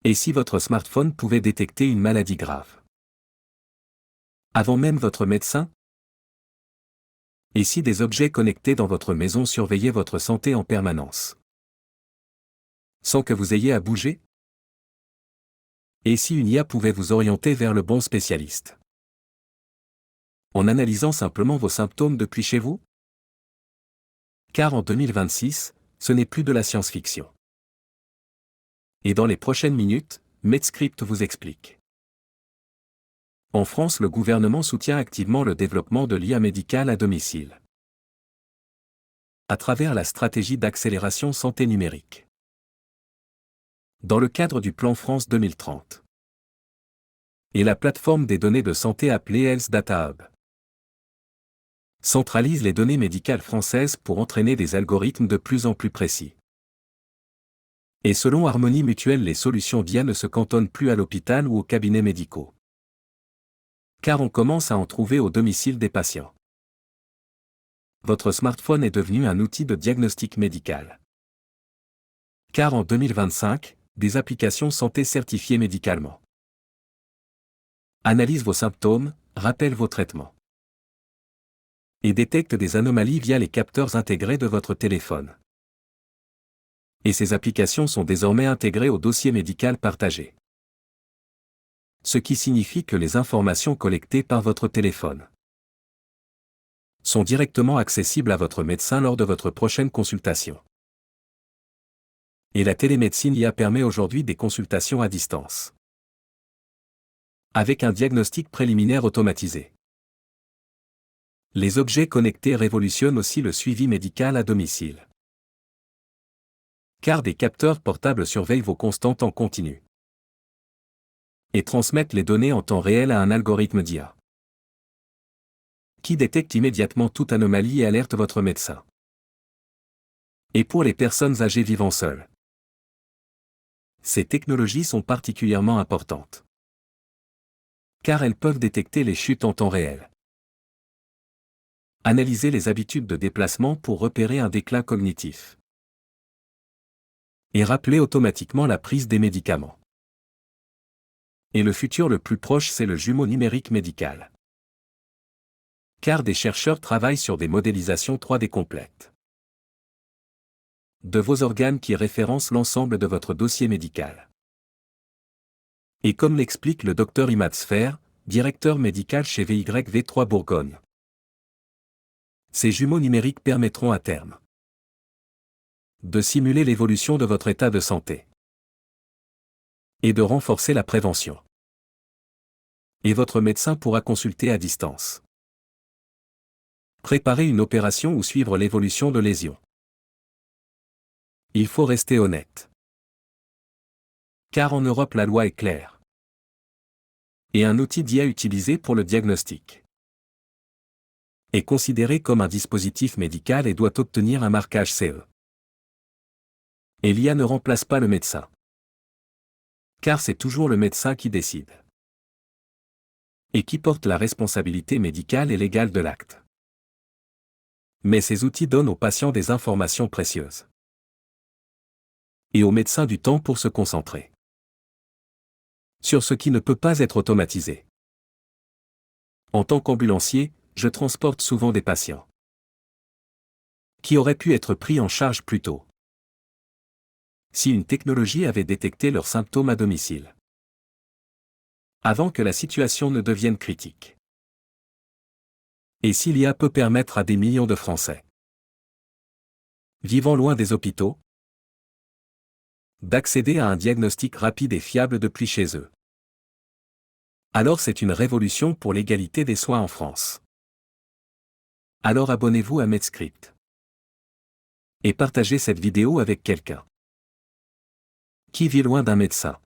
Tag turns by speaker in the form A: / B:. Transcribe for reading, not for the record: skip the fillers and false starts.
A: Et si votre smartphone pouvait détecter une maladie grave? Avant même votre médecin? Et si des objets connectés dans votre maison surveillaient votre santé en permanence? Sans que vous ayez à bouger? Et si une IA pouvait vous orienter vers le bon spécialiste? En analysant simplement vos symptômes depuis chez vous? Car en 2026, ce n'est plus de la science-fiction. Et dans les prochaines minutes, Medscript vous explique. En France, le gouvernement soutient activement le développement de l'IA médicale à domicile. À travers la stratégie d'accélération santé numérique. Dans le cadre du plan France 2030. Et la plateforme des données de santé appelée Health Data Hub centralise les données médicales françaises pour entraîner des algorithmes de plus en plus précis. Et selon Harmonie Mutuelle, les solutions d'IA ne se cantonnent plus à l'hôpital ou aux cabinets médicaux. Car on commence à en trouver au domicile des patients. Votre smartphone est devenu un outil de diagnostic médical. Car en 2025, des applications santé certifiées médicalement analysent vos symptômes, rappellent vos traitements et détectent des anomalies via les capteurs intégrés de votre téléphone. Et ces applications sont désormais intégrées au dossier médical partagé. Ce qui signifie que les informations collectées par votre téléphone sont directement accessibles à votre médecin lors de votre prochaine consultation. Et la télémédecine IA permet aujourd'hui des consultations à distance. Avec un diagnostic préliminaire automatisé. Les objets connectés révolutionnent aussi le suivi médical à domicile. Car des capteurs portables surveillent vos constantes en continu. Et transmettent les données en temps réel à un algorithme d'IA. Qui détecte immédiatement toute anomalie et alerte votre médecin. Et pour les personnes âgées vivant seules, ces technologies sont particulièrement importantes. Car elles peuvent détecter les chutes en temps réel. Analyser les habitudes de déplacement pour repérer un déclin cognitif. Et rappeler automatiquement la prise des médicaments. Et le futur le plus proche, c'est le jumeau numérique médical. Car des chercheurs travaillent sur des modélisations 3D complètes de vos organes qui référencent l'ensemble de votre dossier médical. Et comme l'explique le Dr Imad Sfer, directeur médical chez VYV3 Bourgogne, ces jumeaux numériques permettront à terme de simuler l'évolution de votre état de santé et de renforcer la prévention. Et votre médecin pourra consulter à distance, préparer une opération ou suivre l'évolution de lésions. Il faut rester honnête. Car en Europe la loi est claire. Et un outil d'IA utilisé pour le diagnostic est considéré comme un dispositif médical et doit obtenir un marquage CE. Et l'IA ne remplace pas le médecin. Car c'est toujours le médecin qui décide. Et qui porte la responsabilité médicale et légale de l'acte. Mais ces outils donnent aux patients des informations précieuses. Et aux médecins du temps pour se concentrer sur ce qui ne peut pas être automatisé. En tant qu'ambulancier, je transporte souvent des patients qui auraient pu être pris en charge plus tôt si une technologie avait détecté leurs symptômes à domicile, avant que la situation ne devienne critique. Et si l'IA peut permettre à des millions de Français vivant loin des hôpitaux d'accéder à un diagnostic rapide et fiable depuis chez eux, alors c'est une révolution pour l'égalité des soins en France. Alors abonnez-vous à Medscript. Et partagez cette vidéo avec quelqu'un qui vit loin d'un médecin.